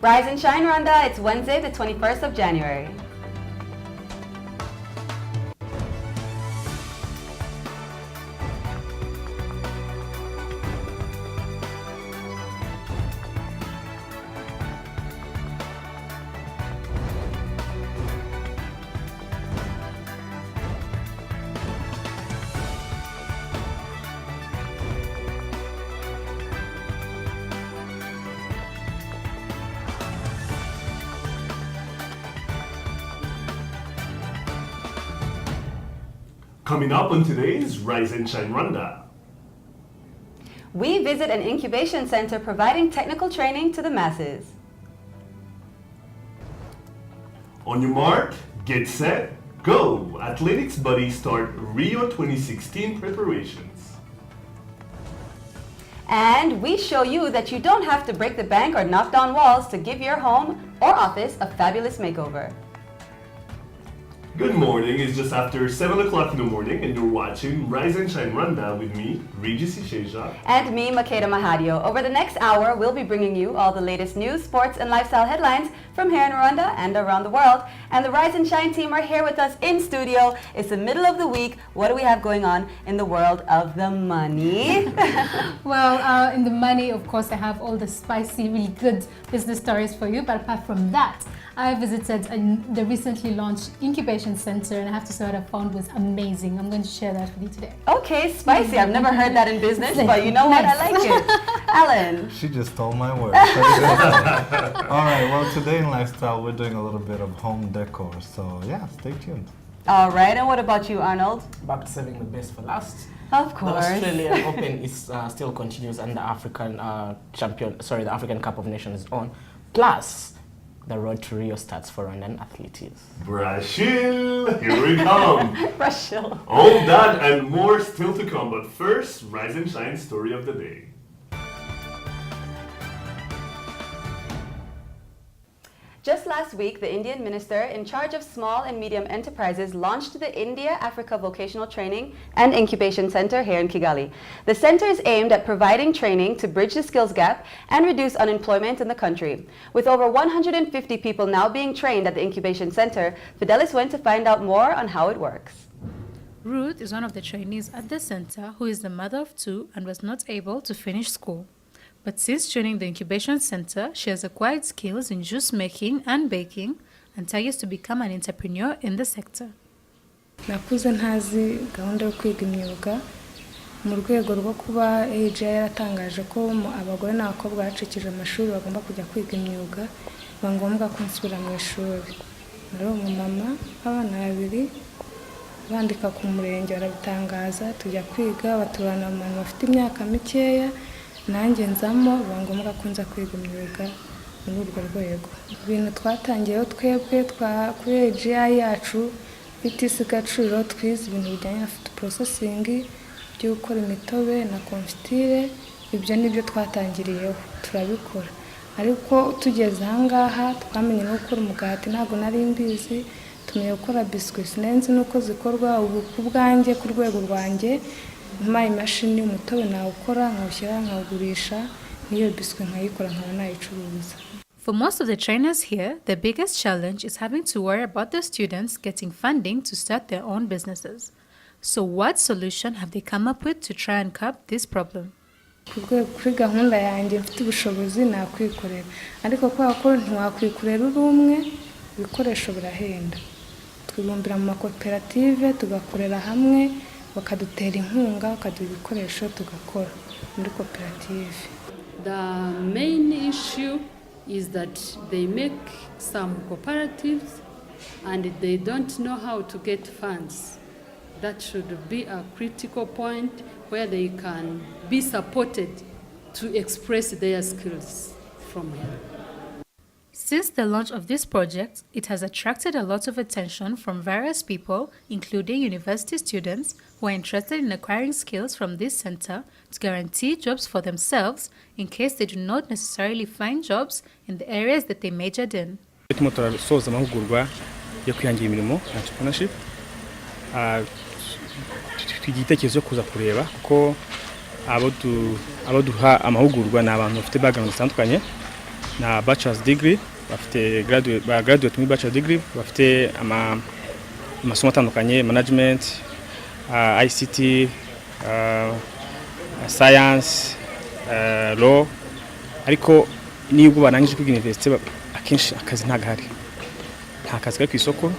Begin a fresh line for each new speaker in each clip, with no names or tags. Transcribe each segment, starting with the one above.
Rise and Shine Rwanda, it's Wednesday the 21st of January.
Coming up on today's Rise and Shine Rwanda.
We visit an incubation center providing technical training to the masses.
On your mark, get set, go! Athletics buddies start Rio 2016 preparations.
And we show you that you don't have to break the bank or knock down walls to give your home or office a fabulous makeover.
Good morning, it's just after 7 o'clock in the morning and you're watching Rise and Shine Rwanda with me, Regis Isheja.
And me, Makeda Mahadio. Over the next hour, we'll be bringing you all the latest news, sports, and lifestyle headlines from here in Rwanda and around the world. And the Rise and Shine team are here with us in studio. It's the middle of the week. What do we have going on in the world of the money?
Well, in the money, of course, I have all the spicy, really good business stories for you. But apart from that, I visited the recently launched incubation center, and I have to say what I found was amazing. I'm going to share that with you today.
Okay, spicy. I've never heard that in business, but you know what? I like it. Alan.
She just stole my words. All right, well, today in Lifestyle, we're doing a little bit of home decor. So, yeah, stay tuned.
All right, and what about you, Arnold?
Back to saving the best for last.
Of course.
The Australian Open is still continues, and the African the African Cup of Nations is on. Plus, the road to Rio starts for Rwandan athletes.
Brazil, here we come.
Brazil.
All that and more still to come, but first, Rise and Shine story of the day.
Just last week, the Indian minister in charge of small and medium enterprises launched the India-Africa Vocational Training and Incubation Center here in Kigali. The center is aimed at providing training to bridge the skills gap and reduce unemployment in the country. With over 150 people now being trained at the Incubation Center, Fidelis went to find out more on how it works.
Ruth is one of the trainees at the center who is the mother of two and was not able to finish school. But since joining the incubation center, she has acquired skills in juice making and baking and targets to become an entrepreneur in the sector.
Nakuze ntazi gahunda yo kwiga imyuga mu rwego rwo kuba AJ yaratangaje ko abagore n'abakobwa bacikije amashuri bagomba kujya kwiga imyuga bangombwa ko nsubira mu ishuri. Nari umumama abana babiri bandika ku murenge barabitangaza tujya kwiga baturana mu bantu bafite imyaka mikeya nanjye nzamo bangombwa ko nza kwiga imyuga muri urwo rwego. Ibintu twatangiyeho twebwe kuri AGI yacu bitisi gaciro twize ibintu bijyanye na food processing byo gukora imitobe na confitire. Ibyo nibyo twatangiriyeho turabikora, ariko tugeze ahangaha twamenye no gukora umugati ntago nari mbizi, tumenye gukora biscuits nenzi nuko zikorwa ubu kubwanjye ku rwego rwanjye my machine umutobe na ukora nkawushyira nkawugurisha niyo biscuit nkayikora nkaba nayicuruza.
For most of the trainers here, the biggest challenge is having to worry about the students getting funding to start their own businesses. So what solution have they come up with to try and curb this problem?
Kuri gahunda yanjye mfite ubushobozi nakwikorera, ariko kwa ko ntiwakwikorera uri umwe ibikoresho birahenda. Twibumbira mu makoperative tugakorera hamwe bakadutera inkunga bakaduha ibikoresho tugakora muri koperative.
The main issue is that they make some cooperatives and they don't know how to get funds. That should be a critical point where they can be supported to express their skills from here.
Since the launch of this project, it has attracted a lot of attention from various people, including university students who are interested in acquiring skills from this center to guarantee jobs for themselves in case they do not necessarily find jobs in the areas that they majored in.
Turasoza amahugurwa yo kwihangira imirimo entrepreneurship. Igitekerezo kuza kureba ko abo duha amahugurwa n'abantu bafite background zitandukanye na bachelor's degree bafite graduate muri bachelor's degree bafite amasomo atandukanye management, ICT, science, law, ariko nibwo barangije kwiga university akenshi akazi ntagahari, nta kazi kari ku isoko,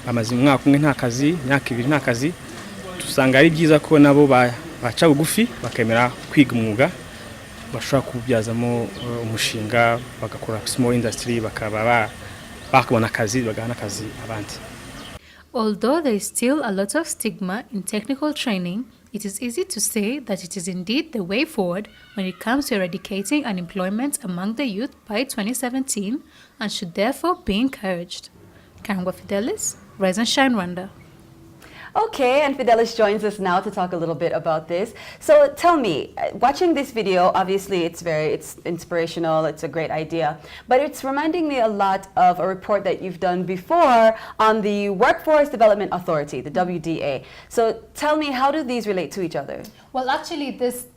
bamaze umwaka umwe nta kazi, imyaka ibiri nta kazi. Tusanga ari byiza ko nabo baca bugufi bakemera kwiga umwuga bashobora kubyazamo umushinga, bagakora small industry, bakabona akazi, bagahana akazi abandi.
Although there is still a lot of stigma in technical training, it is easy to say that it is indeed the way forward when it comes to eradicating unemployment among the youth by 2017 and should therefore be encouraged. Kangwa Fidelis, Rise and Shine Rwanda.
Okay, and Fidelis joins us now to talk a little bit about this. So tell me, watching this video, obviously it's inspirational, it's a great idea, but it's reminding me a lot of a report that you've done before on the Workforce Development Authority, the WDA. So tell me, how do these relate to each other?
Well, actually,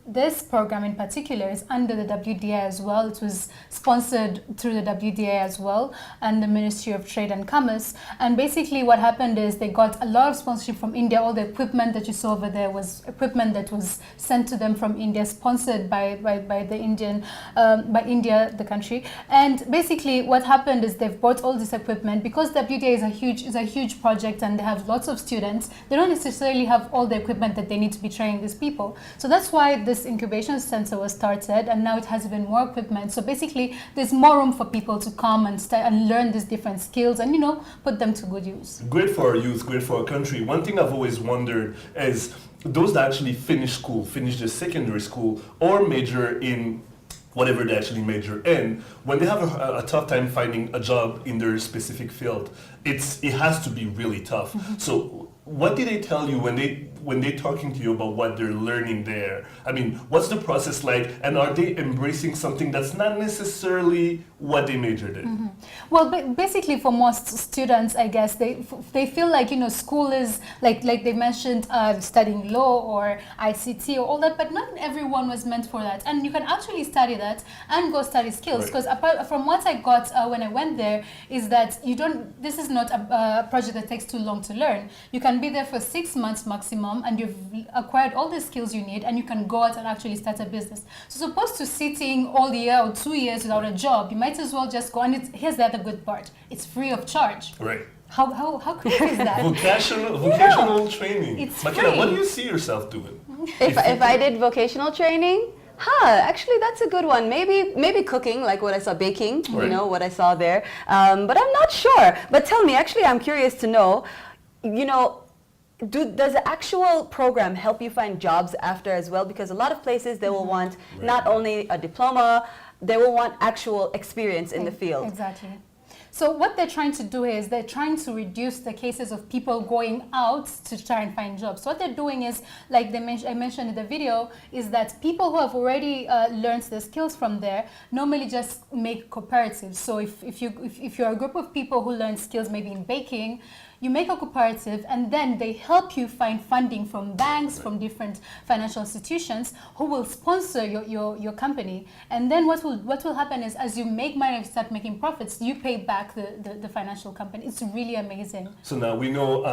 this program in particular is under the WDA as well. It was sponsored through the WDA as well and the Ministry of Trade and Commerce. And basically what happened is they got a lot of sponsorship from India. All the equipment that you saw over there was equipment that was sent to them from India, sponsored by India, the country. And basically what happened is they've bought all this equipment because WDA is a huge project and they have lots of students. They don't necessarily have all the equipment that they need to be training these people. So that's why this incubation center was started, and now it has even more equipment. So basically, there's more room for people to come and learn these different skills and, put them to good use.
Great for our youth, great for our country. One thing I've always wondered is those that actually finish their secondary school, or major in whatever they actually major in, when they have a tough time finding a job in their specific field, it has to be really tough.
Mm-hmm.
So what did they tell you when they're talking to you about what they're learning there? I mean, what's the process like, and are they embracing something that's not necessarily what they majored in?
Mm-hmm. Well, basically for most students, I guess, they feel like, school is, like they mentioned, studying law or ICT or all that, but not everyone was meant for that. And you can actually study that and go study skills, because apart from what I got when I went there is that this is not a project that takes too long to learn. You can be there for 6 months maximum and you've acquired all the skills you need and you can go out and actually start a business. So opposed to sitting all year or 2 years without a job, you might as well just go. And here's the other good part: it's free of charge.
Right.
How crazy is that?
Vocational training.
It's
Makena,
free.
what do you see yourself doing?
If I did vocational training, actually that's a good one. Maybe cooking, like what I saw, baking,
Right.
what I saw there. But I'm not sure. But tell me, actually, I'm curious to know, does the actual program help you find jobs after as well? Because a lot of places, they will want not only a diploma, they will want actual experience in the field.
Exactly. So what they're trying to do is they're trying to reduce the cases of people going out to try and find jobs. So what they're doing is, like I mentioned in the video, is that people who have already learned the skills from there normally just make cooperatives. So if you're a group of people who learn skills maybe in baking, you make a cooperative and then they help you find funding from banks, from different financial institutions who will sponsor your company. And then what will happen is, as you make money and start making profits, you pay back the financial company. It's really amazing.
So now we know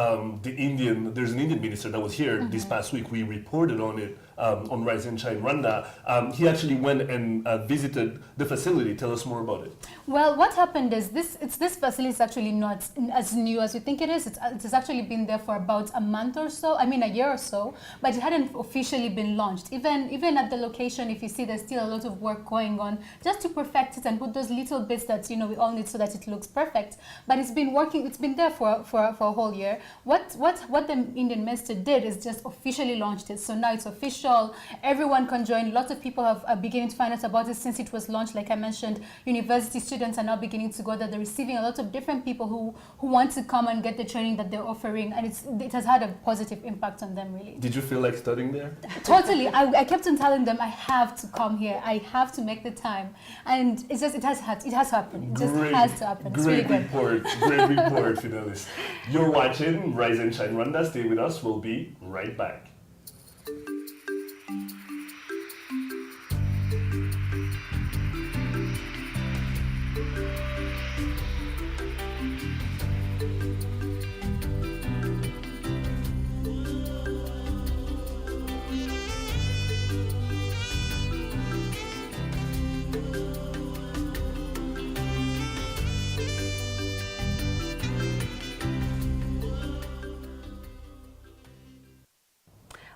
there's an Indian minister that was here this past week. We reported on it on Rise and Shine Rwanda. He actually went and visited the facility. Tell us more about it.
Well, what happened is this facility is actually not as new as we think it is. It has actually been there for about a year or so, but it hadn't officially been launched. Even at the location, if you see, there's still a lot of work going on just to perfect it and put those little bits that we all need so that it looks perfect. But it's been working. It's been there for a whole year. What the Indian minister did is just officially launched it. So now it's official. Everyone can join. Lots of people are beginning to find out about it since it was launched. Like I mentioned, university students are now beginning to go there. They're receiving a lot of different people who want to come and get the training that they're offering, and it has had a positive impact on them, really.
Did you feel like studying there?
Totally. I kept on telling them, I have to come here. I have to make the time, and it has happened. It just has to happen. It's really good.
Great report, Fidelis. You're watching Rise and Shine Rwanda. Stay with us. We'll be right back.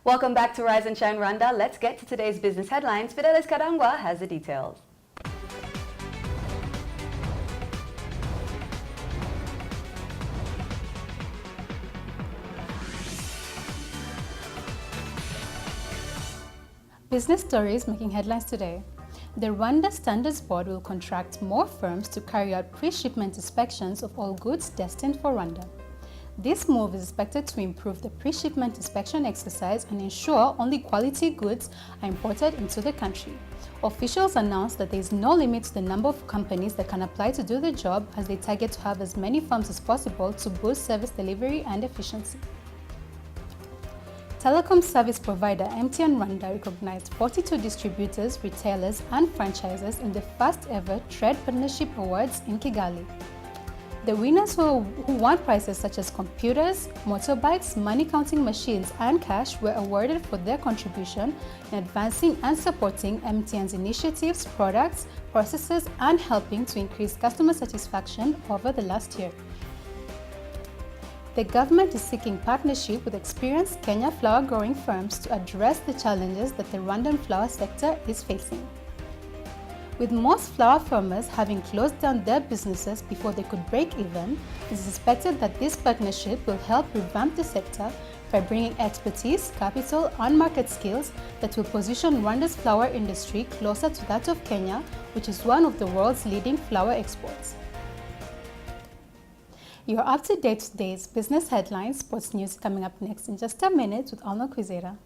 Welcome back to Rise and Shine Rwanda. Let's get to today's business headlines. Fidelis Karangwa has the details.
Business stories making headlines today. The Rwanda Standards Board will contract more firms to carry out pre-shipment inspections of all goods destined for Rwanda. This move is expected to improve the pre-shipment inspection exercise and ensure only quality goods are imported into the country. Officials announced that there is no limit to the number of companies that can apply to do the job, as they target to have as many firms as possible to boost service delivery and efficiency. Telecom service provider MTN Rwanda recognized 42 distributors, retailers, and franchises in the first ever Trade Partnership Awards in Kigali. The winners who won prizes such as computers, motorbikes, money counting machines, and cash were awarded for their contribution in advancing and supporting MTN's initiatives, products, processes, and helping to increase customer satisfaction over the last year. The government is seeking partnership with experienced Kenya flower growing firms to address the challenges that the Rwandan flower sector is facing. With most flower farmers having closed down their businesses before they could break even, it is expected that this partnership will help revamp the sector by bringing expertise, capital, and market skills that will position Rwanda's flower industry closer to that of Kenya, which is one of the world's leading flower exports. You are up to date with today's business headlines. Sports news coming up next in just a minute with Alma Quizera.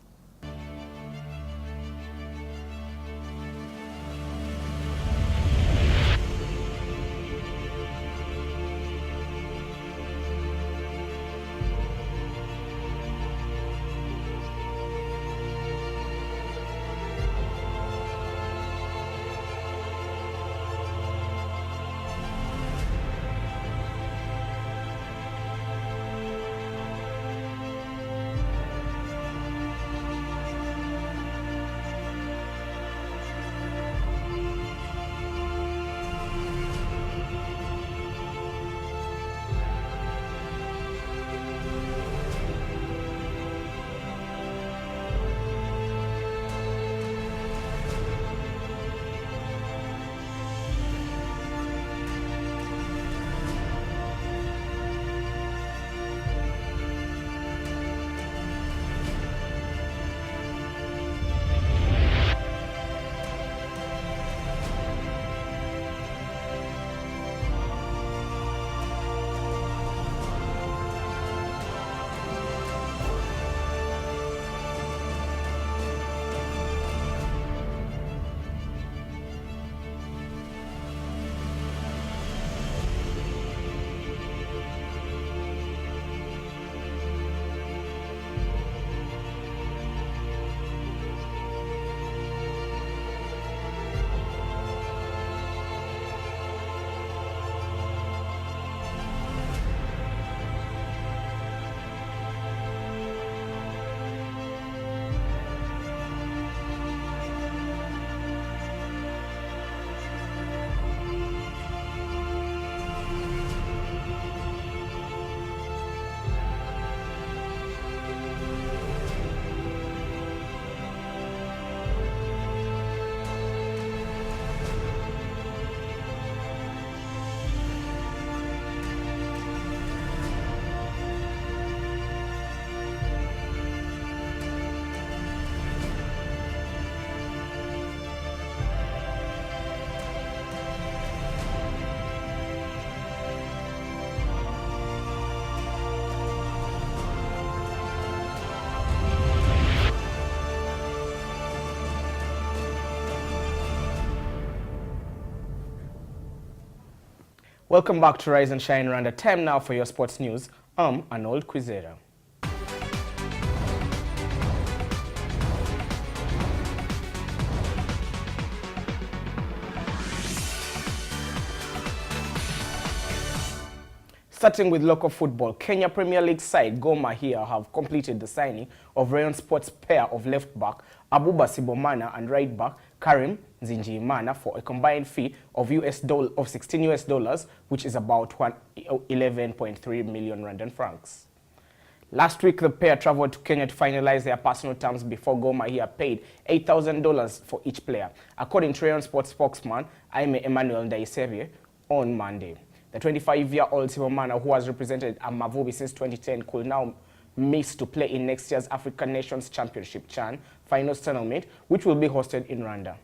Welcome back to Rise and Shine Rwanda. Time now for your sports news. I'm Arnold Quizera. Starting with local football, Kenya Premier League side Gor Mahia have completed the signing of Rayon Sports pair of left back Abuba Sibomana and right back Karim Zinjiimana for a combined fee of $16, which is about 11.3 million Rwandan francs. Last week, the pair traveled to Kenya to finalize their personal terms before Gor Mahia paid $8,000 for each player, according to Rayon Sports spokesman Aime Emmanuel Ndayisebye on Monday. The 25-year-old Sibomana, who has represented Amavubi since 2010, could now miss to play in next year's African Nations Championship CHAN finals tournament, which will be hosted in Rwanda.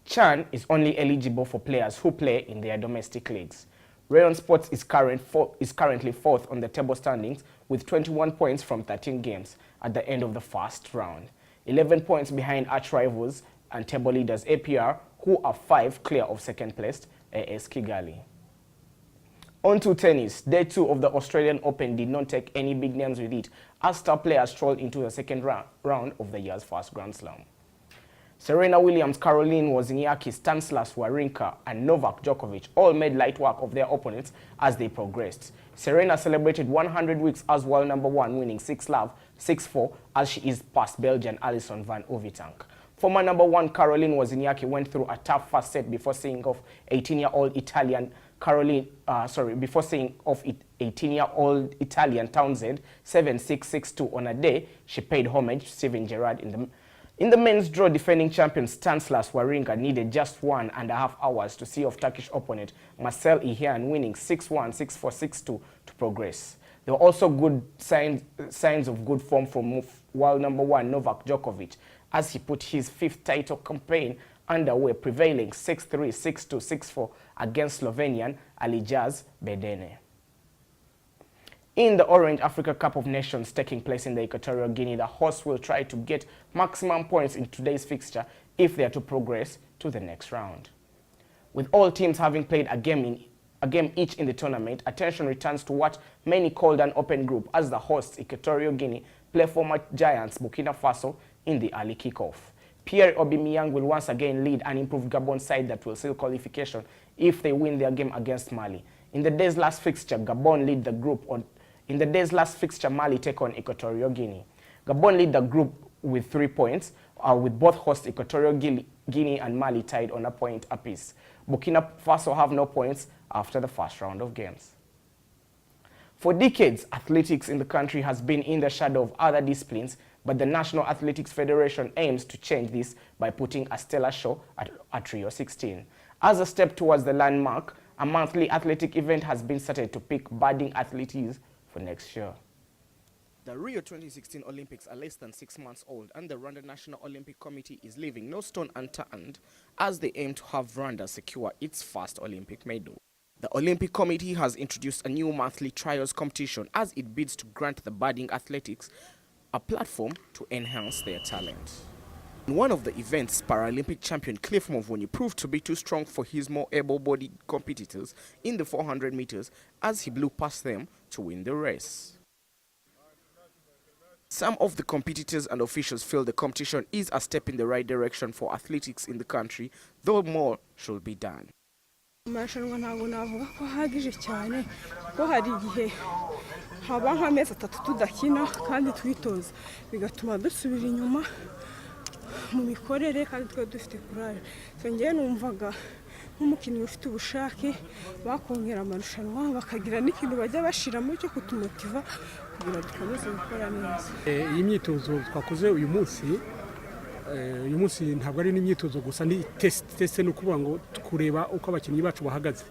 CHAN is only eligible for players who play in their domestic leagues. Rayon Sports is currently fourth on the table standings with 21 points from 13 games at the end of the first round, 11 points behind arch rivals and table leaders APR, who are 5 clear of second place AS Kigali. On to tennis. Day 2 of the Australian Open did not take any big names with it, as star players strolled into the second round of the year's first Grand Slam. Serena Williams, Caroline Wozniacki, Stanislas Wawrinka, and Novak Djokovic all made light work of their opponents as they progressed. Serena celebrated 100 weeks as world number 1, winning 6-love, 6-4, as she is past Belgian Alison van Overtank. Former number 1 Caroline Wozniacki went through a tough first set before seeing off 18-year-old Italian Townsend 7-6, 6-2 on a day she paid homage to Steven Gerrard in the men's draw. Defending champion Stanislas Wawrinka needed just 1.5 hours to see off Turkish opponent Marcel Ihan, winning 6-1, 6-4, 6-2 to progress. There were also good signs of good form from world number 1 Novak Djokovic as he put his 5th title campaign underway, prevailing 6-3, 6-2, 6-4 against Slovenian Alijaz Bedene. In the Orange Africa Cup of Nations taking place in the Equatorial Guinea, the hosts will try to get maximum points in today's fixture if they are to progress to the next round. With all teams having played a game each in the tournament, attention returns to what many called an open group as the hosts Equatorial Guinea play former giants Burkina Faso in the early kickoff. Pierre Aubameyang will once again lead an improved Gabon side that will seal qualification if they win their game against Mali. In the day's last fixture, Gabon lead the group Mali take on Equatorial Guinea. Gabon lead the group with 3 points, with both hosts Equatorial Guinea and Mali tied on a point apiece. Burkina Faso have no points after the first round of games. For decades, athletics in the country has been in the shadow of other disciplines, but the National Athletics Federation aims to change this by putting a stellar show at Rio 16. As a step towards the landmark, a monthly athletic event has been started to pick budding athletes for next year. The Rio 2016 Olympics are less than 6 months old, and the Rwanda National Olympic Committee is leaving no stone unturned as they aim to have Rwanda secure its first Olympic medal. The Olympic Committee has introduced a new monthly trials competition as it bids to grant the budding athletics a platform to enhance their talent. In one of the events, Paralympic champion Cliff Muvunyi proved to be too strong for his more able-bodied competitors in the 400 meters as he blew past them to win the race. Some of the competitors and officials feel the competition is a step in the right direction for athletics in the country, though more should be done.
Amarushanwa ntabwo navuga ko ahagije cyane ko hari igihe haba nk'amezi 3 tudakina kandi twitoza bigatuma dusubira inyuma mu mikorere kandi twe dufite courage. So ngiye numvaga nk'umukinnyi ufite ubushake bakongera amarushanwa bakagira n'ikintu bajya bashiramo cyo kutumotiva kugira dukomeze gukora neza.
Iyi myitozo twakoze uyu munsi ntabwo ari n'imyitozo gusa, ni test no kuvuga ngo kureba uko abakinnyi bacu bahagaze.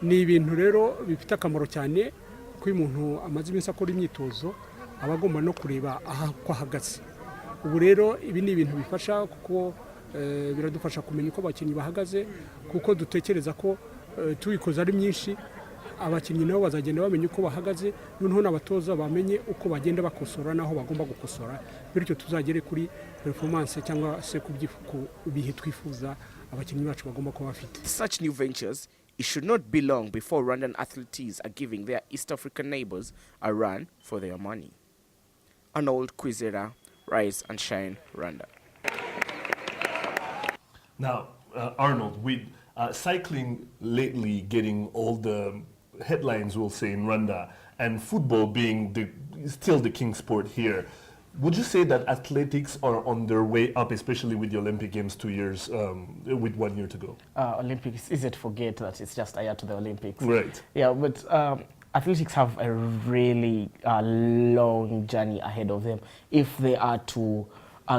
Ni ibintu rero bifite akamaro cyane ko uyu muntu amaze iminsi akora imyitozo aba agomba no kureba aha ko ahagaze. Ubu rero ibi ni ibintu bifasha kuko biradufasha kumenya uko abakinnyi bahagaze, kuko dutekereza ko tubikoze ari myinshi abakinnyi nabo bazagenda bamenye uko bahagaze, noneho n'abatoza bamenye uko bagenda bakosora naho bagomba gukosora, bityo tuzagere kuri performance cyangwa se ku bihe twifuza abakinnyi bacu bagomba kuba bafite.
Such new ventures, it should not be long before Rwandan athletes are giving their East African neighbors a run for their money. Arnold Kwizera, Rise and Shine, Rwanda.
Now, Arnold, with cycling lately getting all the headlines, we'll say, in Rwanda, and football being still the king sport here, would you say that athletics are on their way up, especially with the Olympic Games 2 years, with 1 year to go?
Olympics, easy to forget that it's just a year to the Olympics.
Right.
Yeah, but athletics have a really long journey ahead of them if they are to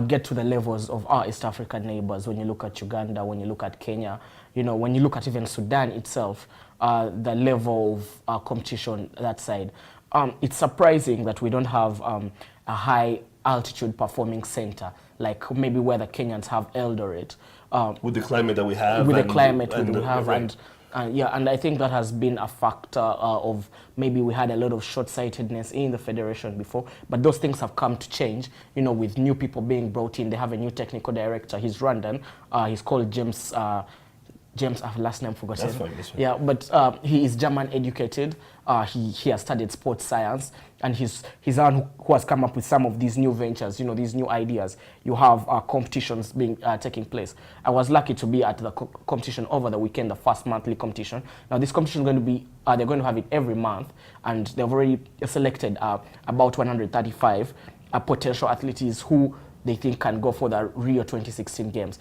get to the levels of our East African neighbors. When you look at Uganda, when you look at Kenya, you know, when you look at even Sudan itself, the level of competition that side. It's surprising that we don't have a high altitude performing center, like maybe where the Kenyans have Eldoret.
With the climate that we have.
With the climate we have.
Right.
And I think that has been a factor of maybe we had a lot of short-sightedness in the federation before, but those things have come to change, you know, with new people being brought in. They have a new technical director. He's Rwandan. He's called James, I have last name forgotten.
That's fine.
Yeah, but he is German educated. He has studied sports science, and he's the one who has come up with some of these new ventures, you know, these new ideas. You have competitions being taking place. I was lucky to be at the competition over the weekend, the first monthly competition. Now this competition is going to be, they're going to have it every month, and they've already selected about 135 potential athletes who they think can go for the Rio 2016 games.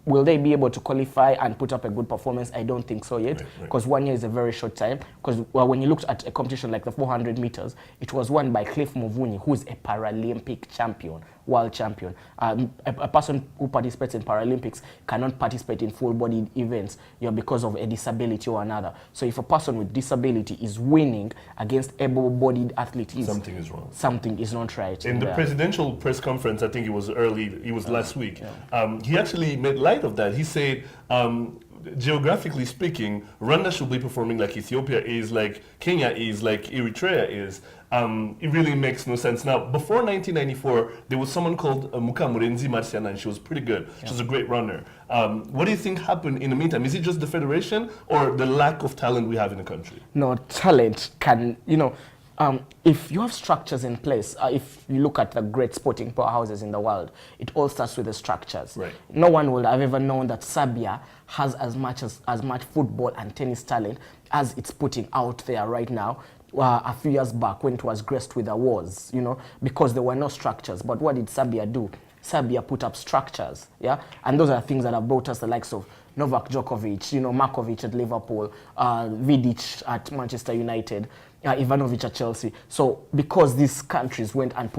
Will they be able to qualify and put up a good performance? I don't think so yet, because 1 year is a very short time. Because when you looked at a competition like the 400 meters, it was won by Cliff Muvunyi, who's a Paralympic champion, world champion. A person who participates in Paralympics cannot participate in full-bodied events, you know, because of a disability or another. So if a person with disability is winning against able-bodied athletes,
something is wrong.
Something is not right.
In the presidential press conference, I think it was last week, he actually made light of that. He said, geographically speaking, Rwanda should be performing like Ethiopia is, like Kenya is, like Eritrea is. It really makes no sense. Now, before 1994, there was someone called Mukamurenzi Marciana, and she was pretty good. She was a great runner. What do you think happened in the meantime? Is it just the federation or the lack of talent we have in the country?
No, talent can, you know, if you have structures in place, if you look at the great sporting powerhouses in the world, it all starts with the structures.
Right.
No one would have ever known that Serbia has as much football and tennis talent as it's putting out there right now. A few years back when it was graced with awards, you know, because there were no structures. But what did Serbia do? Serbia put up structures, yeah? And those are things that have brought us the likes of Novak Djokovic, you know, Markovic at Liverpool, Vidic at Manchester United, Ivanovic at Chelsea. So because these countries went and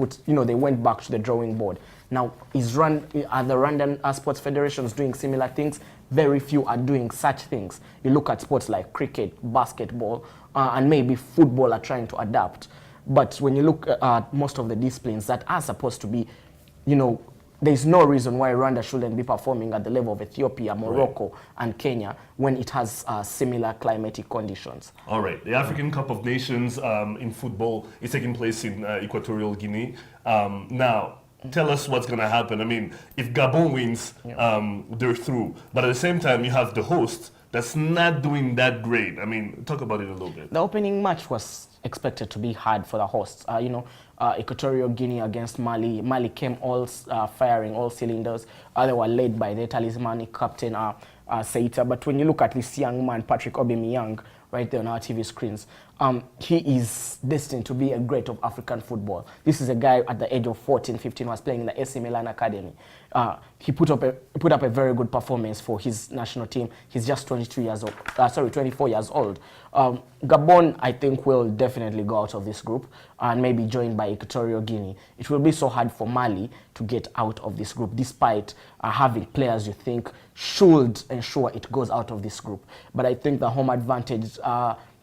they went back to the drawing board. Now, are the Rwandan sports federations doing similar things? Very few are doing such things. You look at sports like cricket, basketball, and maybe football are trying to adapt. But when you look at most of the disciplines that are supposed to be, you know, there's no reason why Rwanda shouldn't be performing at the level of Ethiopia, Morocco, and Kenya when it has similar climatic conditions.
All right. The African Cup of Nations in football is taking place in Equatorial Guinea. Now, tell us what's going to happen. I mean, if Gabon wins, they're through. But at the same time, you have the host that's not doing that great. I mean, talk about it a little bit.
The opening match was expected to be hard for the hosts. Equatorial Guinea against Mali. Mali came all firing all cylinders. They were led by the talismanic captain Seita. But when you look at this young man, Patrick Aubameyang, right there on our TV screens, he is destined to be a great of African football. This is a guy at the age of 14, 15, was playing in the AC Milan Academy. He put up a very good performance for his national team. He's just 24 years old. Gabon, I think, will definitely go out of this group and maybe joined by Equatorial Guinea. It will be so hard for Mali to get out of this group, despite having players you think should ensure it goes out of this group. But I think the home advantage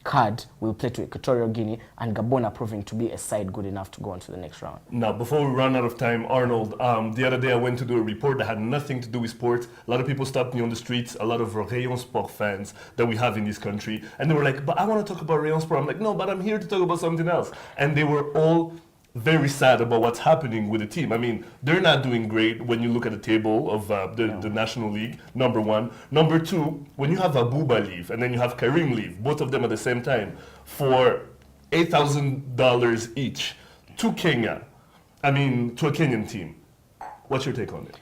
card will play to Equatorial Guinea, and Gabon are proving to be a side good enough to go on to the next round.
Now, before we run out of time, Arnold, the other day I went to do a report that had nothing to do with sports. A lot of people stopped me on the streets, a lot of Rayon Sport fans that we have in this country, and they were like, but I want to talk about Rayon Sport. I'm like, no, but I'm here to talk about something else. And they were all very sad about what's happening with the team. I mean, they're not doing great when you look at the table of the National League, number one. Number two, when you have Abuba leave and then you have Karim leave, both of them at the same time, for $8,000 each to Kenya, to a Kenyan team. What's your take on it?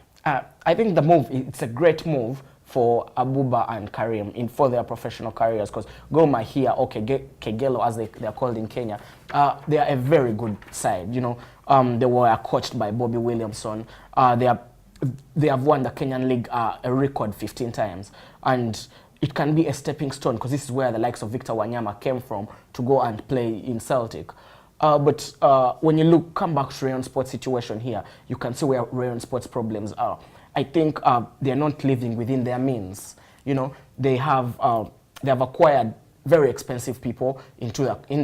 I think the move, it's a great move for Abuba and Karim for their professional careers, because Goma here, or Kegelo as they're called in Kenya, they are a very good side. You know, they were coached by Bobby Williamson. They have won the Kenyan League a record 15 times, and it can be a stepping stone, because this is where the likes of Victor Wanyama came from to go and play in Celtic. But when you come back to Rayon Sports' situation here, you can see where Rayon Sports' problems are. I think they're not living within their means. You know, they have acquired very expensive people in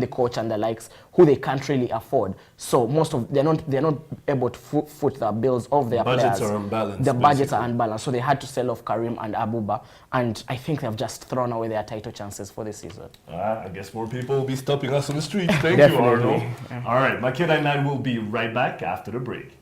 the coach and the likes, who they can't really afford. So they're not able to foot the bills of their players.
Budgets are unbalanced.
The budgets are unbalanced, so they had to sell off Karim and Abuba, and I think they've just thrown away their title chances for this season.
I guess more people will be stopping us on the streets. Thank you,
Definitely.
Arnold. All right, Makeda and I will be right back after the break.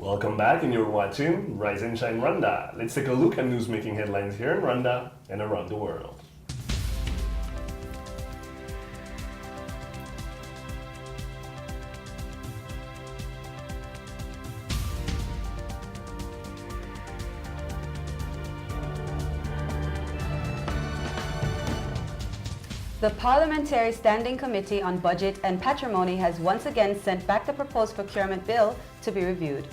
Welcome back, and you're watching Rise and Shine Rwanda. Let's take a look at news-making headlines here in Rwanda and around the world.
The Parliamentary Standing Committee on Budget and Patrimony has once again sent back the proposed procurement bill to be reviewed.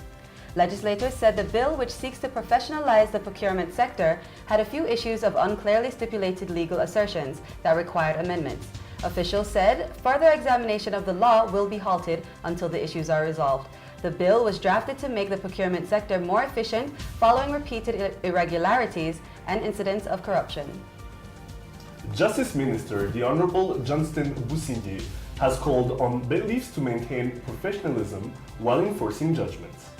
Legislators said the bill, which seeks to professionalize the procurement sector, had a few issues of unclearly stipulated legal assertions that required amendments. Officials said further examination of the law will be halted until the issues are resolved. The bill was drafted to make the procurement sector more efficient following repeated irregularities and incidents of corruption.
Justice Minister, the Honorable Johnston Busingye, has called on bailiffs to maintain professionalism while enforcing judgments.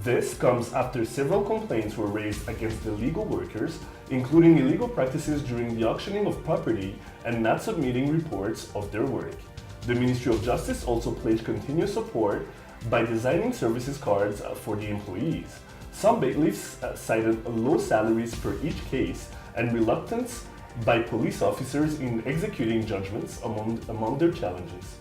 This comes after several complaints were raised against the legal workers, including illegal practices during the auctioning of property and not submitting reports of their work. The Ministry of Justice also pledged continuous support by designing services cards for the employees. Some bailiffs cited low salaries per each case and reluctance by police officers in executing judgments among their challenges.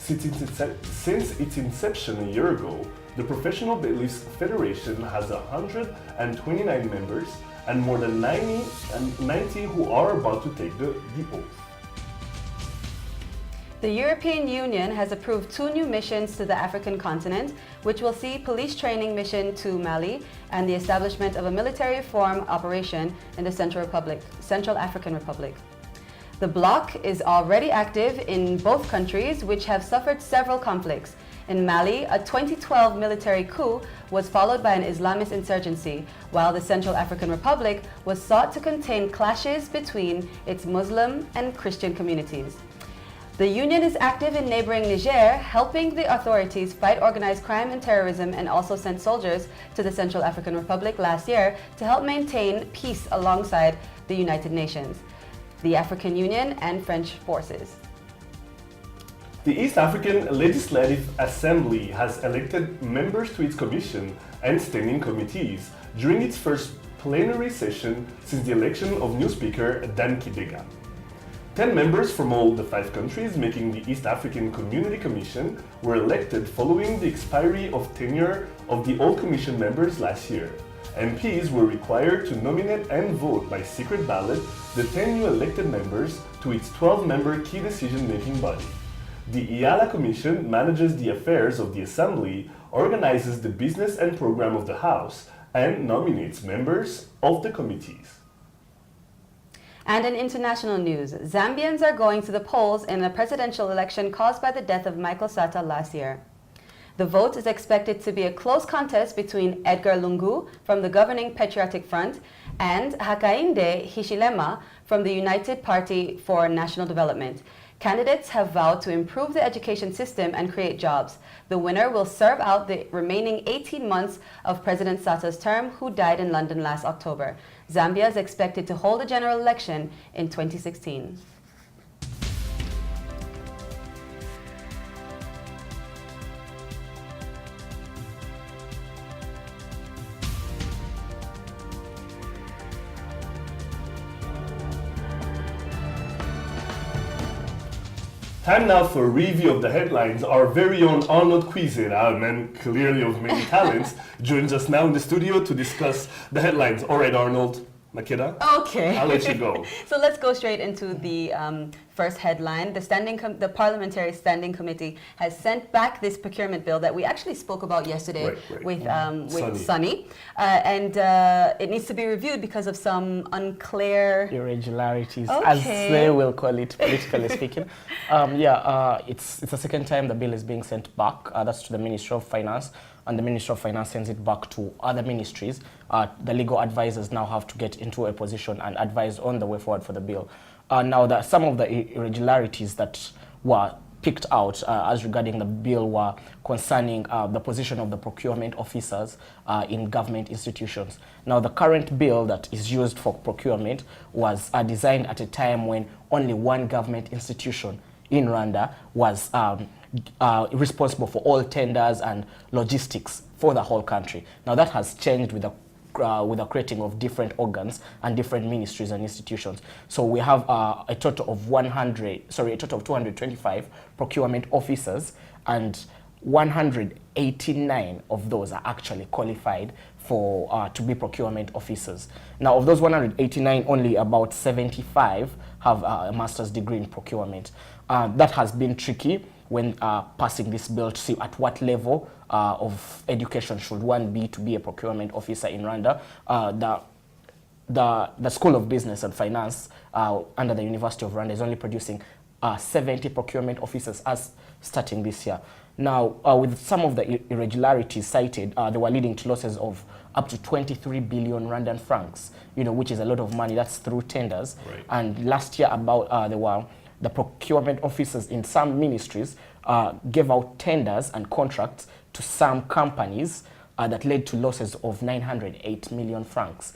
Since its inception a year ago, the Professional Bailiffs Federation has 129 members and more than 90 who are about to take the oath.
The European Union has approved 2 new missions to the African continent, which will see police training mission to Mali and the establishment of a military reform operation in the Central African Republic. The bloc is already active in both countries, which have suffered several conflicts. In Mali, a 2012 military coup was followed by an Islamist insurgency, while the Central African Republic was sought to contain clashes between its Muslim and Christian communities. The Union is active in neighboring Niger, helping the authorities fight organized crime and terrorism, and also sent soldiers to the Central African Republic last year to help maintain peace alongside the United Nations, the African Union, and French forces.
The East African Legislative Assembly has elected members to its commission and standing committees during its first plenary session since the election of new Speaker Dan Kidega. 10 members from all the 5 countries making the East African Community Commission were elected following the expiry of tenure of the old commission members last year. MPs were required to nominate and vote by secret ballot the 10 new elected members to its 12-member key decision-making body. The IALA Commission manages the affairs of the Assembly, organizes the business and program of the House, and nominates members of the committees.
And in international news, Zambians are going to the polls in a presidential election caused by the death of Michael Sata last year. The vote is expected to be a close contest between Edgar Lungu from the governing Patriotic Front and Hakainde Hichilema from the United Party for National Development. Candidates have vowed to improve the education system and create jobs. The winner will serve out the remaining 18 months of President Sata's term, who died in London last October. Zambia is expected to hold a general election in 2016.
Time now for a review of the headlines. Our very own Arnold Quizera, a man clearly of many talents, joins us now in the studio to discuss the headlines. All right, Arnold, Makeda?
Okay.
I'll let you go.
So let's go straight into the first headline. The Parliamentary Standing Committee has sent back this procurement bill that we actually spoke about yesterday with Sunny. And it needs to be reviewed because of some unclear
irregularities, as they will call it, politically speaking. It's the second time the bill is being sent back. That's to the Ministry of Finance, and the Ministry of Finance sends it back to other ministries. The legal advisors now have to get into a position and advise on the way forward for the bill. Now, some of the irregularities that were picked out as regarding the bill were concerning the position of the procurement officers in government institutions. Now, the current bill that is used for procurement was designed at a time when only one government institution in Rwanda was responsible for all tenders and logistics for the whole country. Now, that has changed with the creating of different organs and different ministries and institutions. So we have a total of 225 procurement officers, and 189 of those are actually qualified for to be procurement officers. Now, of those 189, only about 75 have a master's degree in procurement. That has been tricky when passing this bill to see at what level of education should one be to be a procurement officer in Rwanda. The School of Business and Finance under the University of Rwanda is only producing 70 procurement officers as starting this year. Now, with some of the irregularities cited, they were leading to losses of up to 23 billion Rwandan francs, which is a lot of money. That's through tenders. Right. And last year, the procurement officers in some ministries gave out tenders and contracts to some companies that led to losses of 908 million francs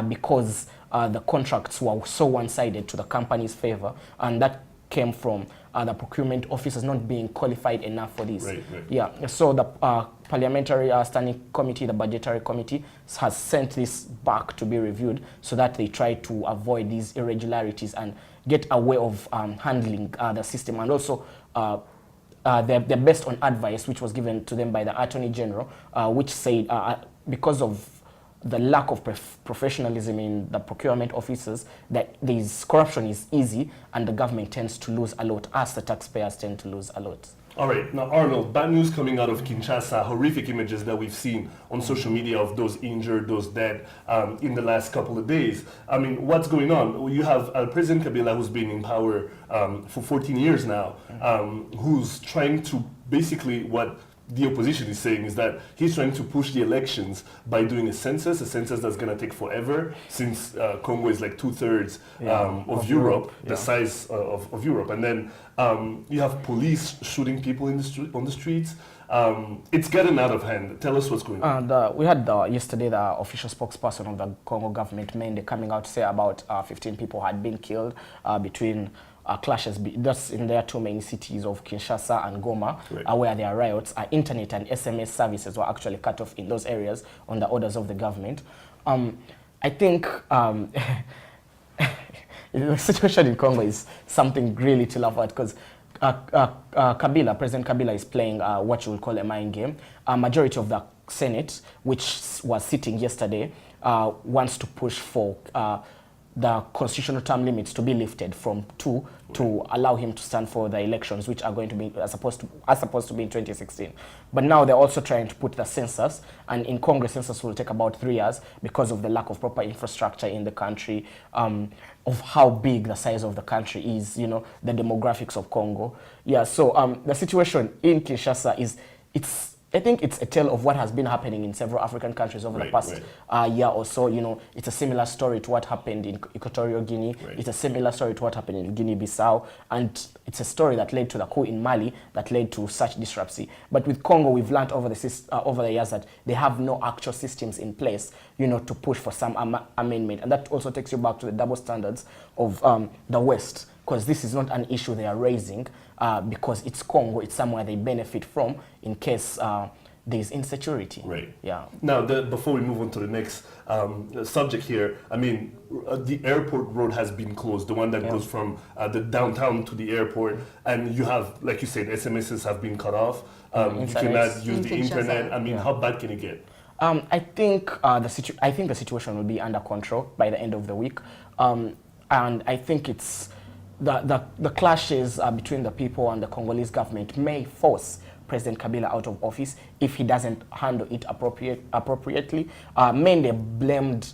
because the contracts were so one-sided to the company's favor, and that came from the procurement officers not being qualified enough for this. Right. Yeah, so the Parliamentary Standing Committee, the Budgetary Committee, has sent this back to be reviewed so that they try to avoid these irregularities and get a way of handling the system, and also they're based on advice which was given to them by the Attorney General, which said because of the lack of professionalism in the procurement officers, that corruption is easy and the government tends to lose a lot, as the taxpayers tend to lose a lot.
All right, now Arnold, bad news coming out of Kinshasa, horrific images that we've seen on social media of those injured, those dead in the last couple of days. I mean, what's going on? You have President Kabila, who's been in power for 14 years now, who's trying to basically what the opposition is saying is that he's trying to push the elections by doing a census that's going to take forever, since Congo is like 2/3 of Europe, the size of Europe. And then you have police shooting people on the streets. It's getting out of hand. Tell us what's going on.
We had yesterday the official spokesperson of the Congo government, Mende, coming out to say about 15 people had been killed between clashes. That's in their two main cities of Kinshasa and Goma, where there are riots. Internet and SMS services were actually cut off in those areas on the orders of the government. I think the situation in Congo is something really to laugh at, because President Kabila is playing what you would call a mind game. A majority of the Senate, which was sitting yesterday, wants to push for the constitutional term limits to be lifted from 2 to allow him to stand for the elections, which are going to be supposed to be in 2016. But now they're also trying to put the census, and in Congo, census will take about 3 years because of the lack of proper infrastructure in the country, of how big the size of the country is, you know, the demographics of Congo. Yeah, so the situation in Kinshasa I think it's a tale of what has been happening in several African countries over the past year or so. You know, it's a similar story to what happened in Equatorial Guinea. It's a similar story to what happened in Guinea-Bissau. And it's a story that led to the coup in Mali that led to such disruption. But with Congo, we've learned over the years that they have no actual systems in place, you know, to push for some amendment. And that also takes you back to the double standards of the West, because this is not an issue they are raising because it's Congo, it's somewhere they benefit from in case there's insecurity.
Right.
Yeah.
Now, before we move on to the next subject here, I mean, the airport road has been closed, the one that goes from the downtown to the airport, and you have, like you said, SMSs have been cut off. You cannot use the internet. I mean, how bad can it get?
I think the situation will be under control by the end of the week, and I think it's the clashes between the people and the Congolese government may force President Kabila out of office if he doesn't handle it appropriately. Mende blamed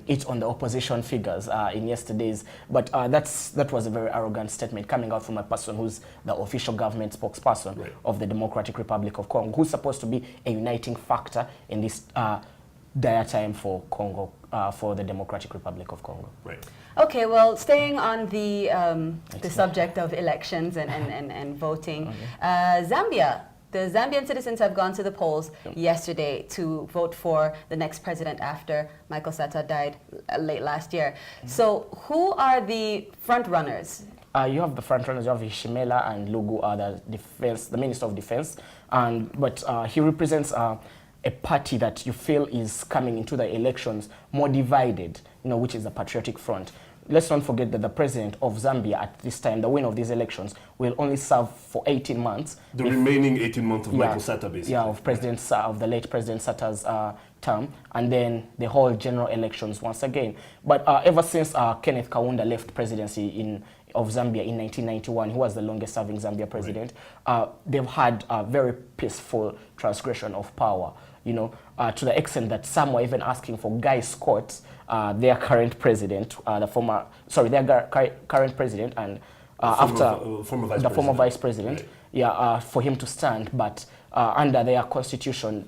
it on the opposition figures in yesterday's, but that was a very arrogant statement coming out from a person who's the official government spokesperson of the Democratic Republic of Congo, who's supposed to be a uniting factor in this dire time for Congo, for the Democratic Republic of Congo.
Right.
Okay, well, staying on the subject of elections and voting, Zambia. The Zambian citizens have gone to the polls yesterday to vote for the next president after Michael Sata died late last year. So who are the front runners?
You have the front runners. You have Ishimela and Lugu, the Minister of Defense, but he represents a party that you feel is coming into the elections more divided, you know, which is the Patriotic Front. Let's not forget that the president of Zambia at this time, the winner of these elections, will only serve for 18 months.
The remaining 18 months of Michael Sata, basically.
Yeah, of the late President Sata's term, and then the whole general elections once again. But ever since Kenneth Kaunda left presidency of Zambia in 1991, he was the longest serving Zambia president, they've had a very peaceful transgression of power, you know, to the extent that some were even asking for Guy Scott, their current president, their current president, and former vice president, for him to stand. But under their constitution,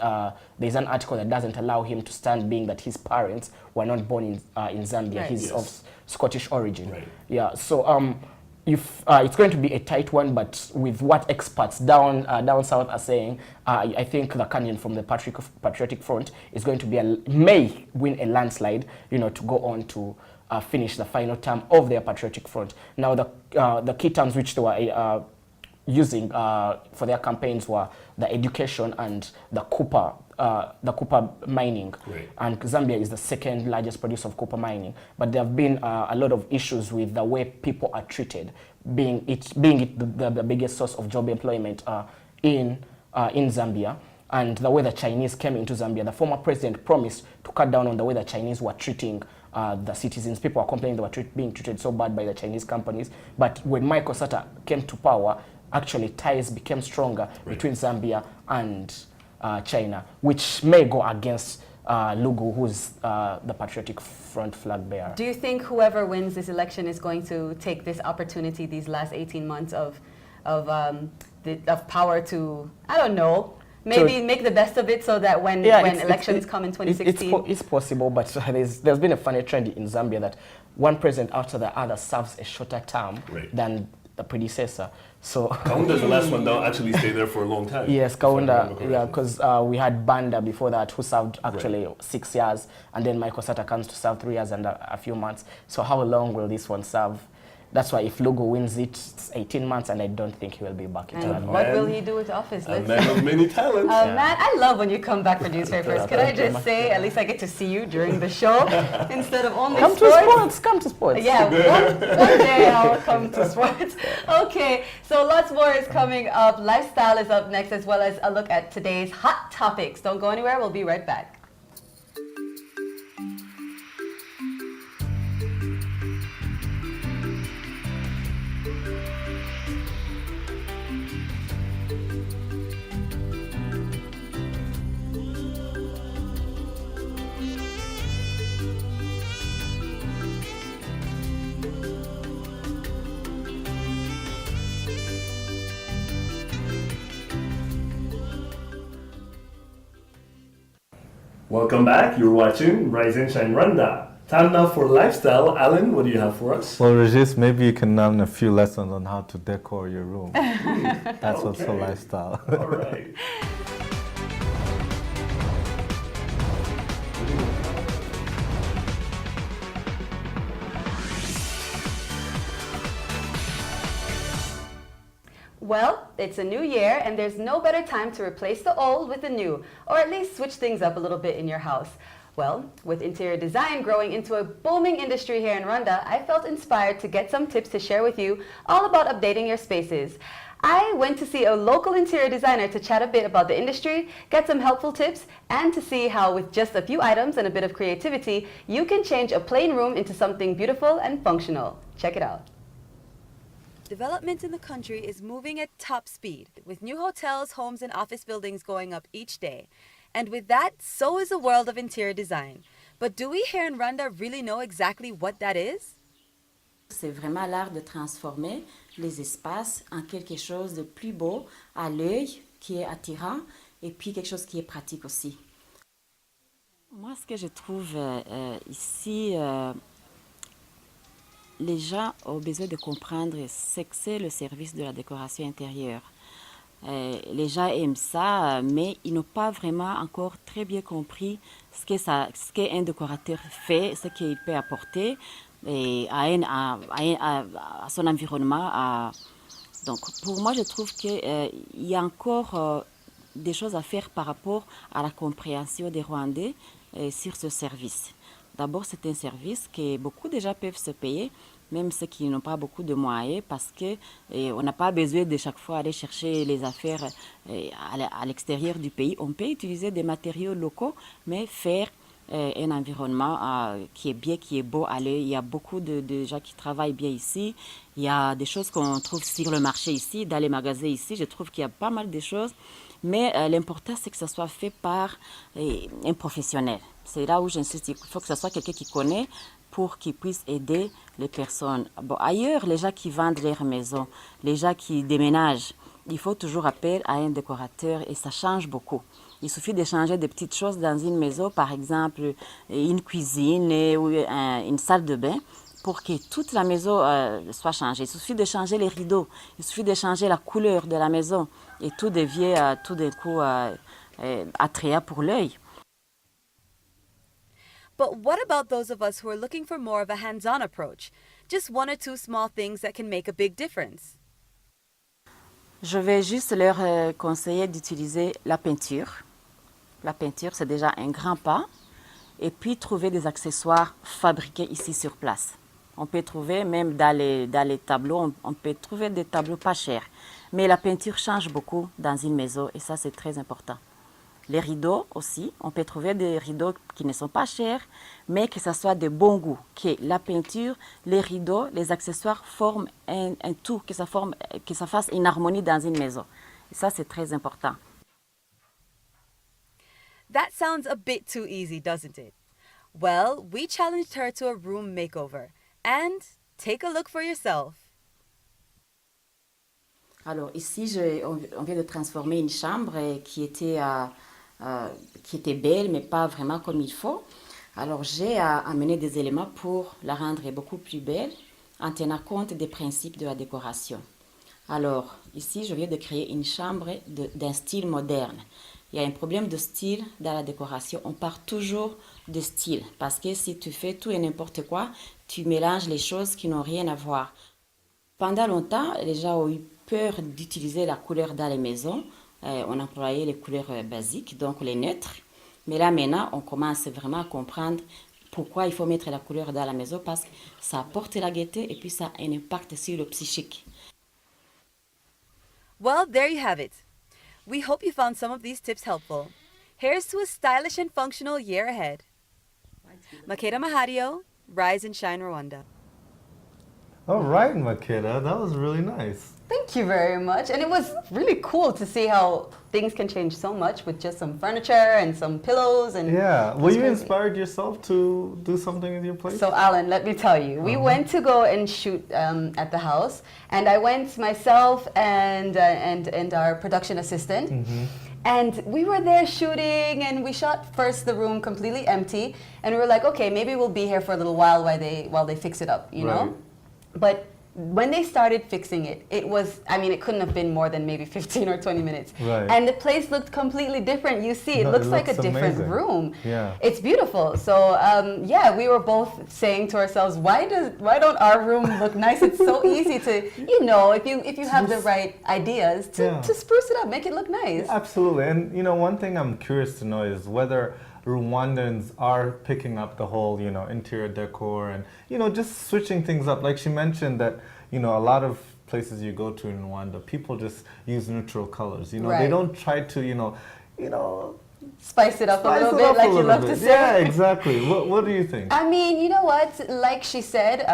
there's an article that doesn't allow him to stand, being that his parents were not born in Zambia. He's of Scottish origin. Right. Yeah. So it's going to be a tight one, but with what experts down south are saying, I think the candidate from the Patriotic Front is going to may win a landslide, you know, to go on to finish the final term of their Patriotic Front. Now, the key terms which they were using for their campaigns were the education and the Cooper the copper mining,
Right.
and Zambia is the second largest producer of copper mining. But there have been a lot of issues with the way people are treated, being it the biggest source of job employment in Zambia, and the way the Chinese came into Zambia. The former president promised to cut down on the way the Chinese were treating the citizens. People are complaining they were being treated so bad by the Chinese companies. But when Michael Sata came to power, actually ties became stronger between Zambia and China, which may go against Lugu, who's the Patriotic Front flag bearer.
Do you think whoever wins this election is going to take this opportunity, these last 18 months of power to, I don't know, maybe make the best of it so that when elections come in 2016?
It's possible, but there's been a funny trend in Zambia that one president after the other serves a shorter term than the predecessor. So
Kaunda's the last one that actually stayed there for a long time.
Yes, Kaunda, yeah, because we had Banda before that who served actually 6 years, and then Michael Sata comes to serve 3 years and a few months. So how long will this one serve? That's why if Lugu wins it, it's 18 months, and I don't think he will be back in
And what will he do with office?
A man of many talents.
Man, I love when you come back for newspapers. Could I just say, at least I get to see you during the show instead of only
come
sports?
to sports. Come to sports.
Yeah, one day I'll come to sports. Okay, so lots more is coming up. Lifestyle is up next, as well as a look at today's hot topics. Don't go anywhere. We'll be right back.
Welcome back. You're watching Rise and Shine Rwanda. Time now for lifestyle. Alan, what do you have for us?
Well, Regis, maybe you can learn a few lessons on how to decor your room. That's also lifestyle.
All right.
Well, it's a new year, and there's no better time to replace the old with the new, or at least switch things up a little bit in your house. Well, with interior design growing into a booming industry here in Rwanda, I felt inspired to get some tips to share with you all about updating your spaces. I went to see a local interior designer to chat a bit about the industry, get some helpful tips, and to see how with just a few items and a bit of creativity, you can change a plain room into something beautiful and functional. Check it out. Development in the country is moving at top speed, with new hotels, homes, and office buildings going up each day. And with that, so is the world of interior design. But do we here in Rwanda really know exactly what that is?
C'est vraiment l'art de transformer les espaces en quelque chose de plus beau à l'œil, qui est attirant, et puis quelque chose qui est pratique aussi. Moi, ce que je trouve ici, les gens ont besoin de comprendre ce que c'est le service de la décoration intérieure. Les gens aiment ça, mais ils n'ont pas vraiment encore très bien compris ce qu'un décorateur fait, ce qu'il peut apporter à son environnement. Donc, pour moi, je trouve qu'il y a encore des choses à faire par rapport à la compréhension des Rwandais sur ce service. D'abord, c'est un service que beaucoup de gens peuvent se payer, même ceux qui n'ont pas beaucoup de moyens, parce qu'on n'a pas besoin de chaque fois aller chercher les affaires à l'extérieur du pays. On peut utiliser des matériaux locaux, mais faire un environnement qui est bien, qui est beau à l'œil. Il y a beaucoup de gens qui travaillent bien ici. Il y a des choses qu'on trouve sur le marché ici, dans les magasins ici. Je trouve qu'il y a pas mal de choses. Mais l'important, c'est que ça soit fait par un professionnel. C'est là où j'insiste. Il faut que ce soit quelqu'un qui connaît pour qu'il puisse aider les personnes. Bon, ailleurs, les gens qui vendent leur maison, les gens qui déménagent, il faut toujours appel à un décorateur et ça change beaucoup. Il suffit de changer des petites choses dans une maison, par exemple une cuisine ou une salle de bain, pour que toute la maison soit changée. Il suffit de changer les rideaux, il suffit de changer la couleur de la maison et tout devient tout d'un coup attrayant pour l'œil.
But what about those of us who are looking for more of a hands-on approach? Just one or two small things that can make a big difference.
Je vais juste leur conseiller d'utiliser la peinture. la peinture, c'est déjà un grand pas. Et puis trouver des accessoires fabriqués ici sur place. On peut trouver même dans les tableaux, on peut trouver des tableaux pas chers. Mais la peinture change beaucoup dans une maison et ça c'est très important. Les rideaux aussi, on peut trouver des rideaux qui ne sont pas chers, mais que ça soit de bon goût. Que la peinture, les rideaux, les accessoires forment un tout, que ça fasse une harmonie dans une maison. Et ça c'est très important.
That sounds a bit too easy, doesn't it? Well, we challenged her to a room makeover. And take a look for yourself.
Alors ici, on vient de transformer une chambre qui était belle, mais pas vraiment comme il faut. Alors j'ai amené des éléments pour la rendre beaucoup plus belle en tenant compte des principes de la décoration. Alors ici, je viens de créer une chambre d'un style moderne. Il y a un problème de style dans la décoration. On part toujours de style parce que si tu fais tout et n'importe quoi, tu mélanges les choses qui n'ont rien à voir. Pendant longtemps, les gens ont eu peur d'utiliser la couleur dans les maisons. On employait les couleurs basiques, donc les neutres. Mais là maintenant, on commence vraiment à comprendre pourquoi il faut mettre la couleur dans la maison parce que ça apporte la gaieté et puis ça a un impact sur le psychique.
Well, there you have it. We hope you found some of these tips helpful. Here's to a stylish and functional year ahead. Makeda Mahadio, Rise and Shine Rwanda.
All right, Makeda, that was really nice.
Thank you very much. And it was really cool to see how things can change so much with just some furniture and some pillows. And
yeah, were you inspired yourself to do something with your place?
So Alan, let me tell you, we went to go and shoot at the house, and I went myself and our production assistant. And we were there shooting, and we shot first the room completely empty, and we were like, okay, maybe we'll be here for a little while while they fix it up, you know? But when they started fixing it, it was, I mean, it couldn't have been more than maybe 15 or 20 minutes.
Right.
And the place looked completely different. You see, it looks like a different
amazing.
room.
Yeah.
It's beautiful. So, yeah, we were both saying to ourselves, why don't our room look nice? It's so easy to, you know, if you have the right ideas, to spruce it up, make it look nice.
Yeah, absolutely. And, you know, one thing I'm curious to know is whether Rwandans are picking up the whole, you know, interior decor and, you know, just switching things up. Like she mentioned that, you know, a lot of places you go to in Rwanda, people just use neutral colors. You know, they don't try to, you know,
spice it up a little bit, like you love to say.
Yeah, exactly. What do you think?
I mean, you know what? Like she said,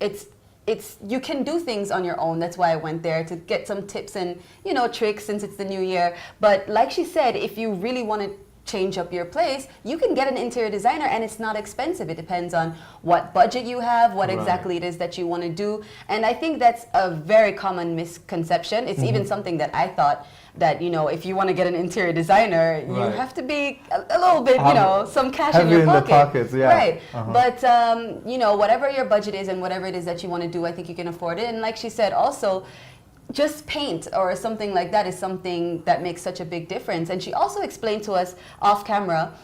it's you can do things on your own. That's why I went there, to get some tips and, you know, tricks since it's the new year. But like she said, if you really want to change up your place, you can get an interior designer, and it's not expensive. It depends on what budget you have, what exactly it is that you want to do. And I think that's a very common misconception. It's even something that I thought that, you know, if you want to get an interior designer, you have to be a little bit, you know, some cash in your pocket.
The pockets, yeah.
Right. But, you know, whatever your budget is and whatever it is that you want to do, I think you can afford it. And like she said, also, just paint or something like that is something that makes such a big difference. And she also explained to us off camera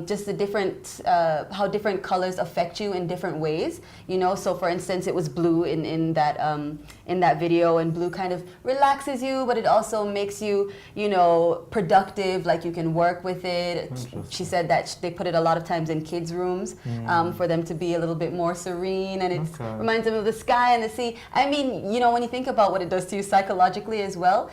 just the different, how different colors affect you in different ways. You know, so for instance, it was blue in that video, and blue kind of relaxes you, but it also makes you, you know, productive, like you can work with it. She said that they put it a lot of times in kids' rooms for them to be a little bit more serene, and it reminds them of the sky and the sea. I mean, you know, when you think about what it does to you psychologically as well,